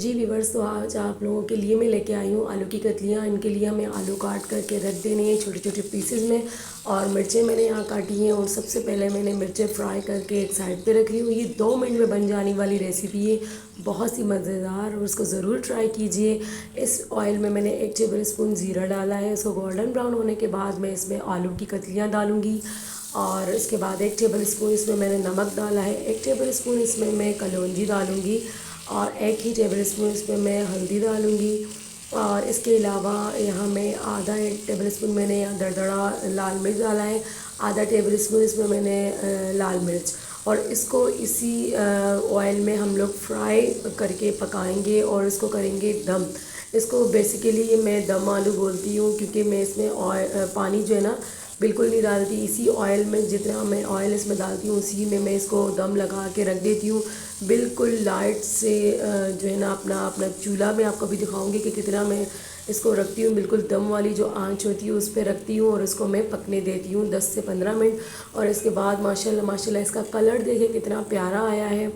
जी viewers, तो आज आप लोगों के लिए मैं लेके आई हूँ आलू की कतलियाँ। इनके लिए हमें आलू काट करके रख देने हैं छोटे छोटे पीसेस में, और मिर्चें मैंने यहाँ काटी हैं। और सबसे पहले मैंने मिर्चें फ्राई करके एक साइड पे रखी हुई। ये 2 मिनट में बन जाने वाली रेसिपी है, बहुत सी मज़ेदार, और उसको ज़रूर ट्राई कीजिए। इस ऑयल में मैंने 1 टेबल स्पून ज़ीरा डाला है। इसको गोल्डन ब्राउन होने के बाद मैं इसमें आलू की कतलियाँ डालूँगी, और इसके बाद 1 टेबल स्पून इसमें मैंने नमक डाला है। 1 टेबल स्पून इसमें मैं कलौंजी डालूँगी, और 1 ही टेबल स्पून इसमें मैं हल्दी डालूँगी। और इसके अलावा यहाँ मैं आधा 1 टेबल स्पून मैंने यहाँ दरदरा लाल मिर्च डाला है। आधा टेबल स्पून इसमें मैंने लाल मिर्च, और इसको इसी ऑयल में हम लोग फ्राई करके पकाएंगे और इसको करेंगे दम। इसको बेसिकली मैं दम आलू बोलती हूँ, क्योंकि मैं इसमें पानी जो है ना बिल्कुल नहीं डालती। इसी ऑयल में जितना मैं ऑयल इसमें डालती हूँ उसी में मैं इसको दम लगा के रख देती हूँ। बिल्कुल लाइट से जो है ना अपना अपना चूल्हा में आपको भी दिखाऊंगी कि कितना मैं इसको रखती हूँ। बिल्कुल दम वाली जो आंच होती है उस पर रखती हूँ, और इसको मैं पकने देती हूँ 10 से 15 मिनट। और इसके बाद माशाल्लाह माशाल्लाह इसका कलर देखिए कितना प्यारा आया है।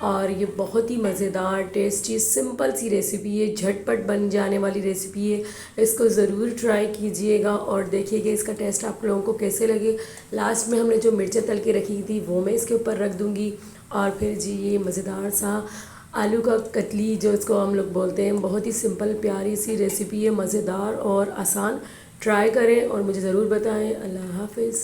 और ये बहुत ही मज़ेदार, टेस्टी, सिंपल सी रेसिपी है, झटपट बन जाने वाली रेसिपी है। इसको ज़रूर ट्राई कीजिएगा और देखिएगा इसका टेस्ट आप लोगों को कैसे लगे। लास्ट में हमने जो मिर्चें तल के रखी थी वो मैं इसके ऊपर रख दूँगी। और फिर जी ये मज़ेदार सा आलू का कतली जो इसको हम लोग बोलते हैं, बहुत ही सिंपल प्यारी सी रेसिपी है, मज़ेदार और आसान। ट्राई करें और मुझे ज़रूर बताएं। अल्लाह हाफ़िज़।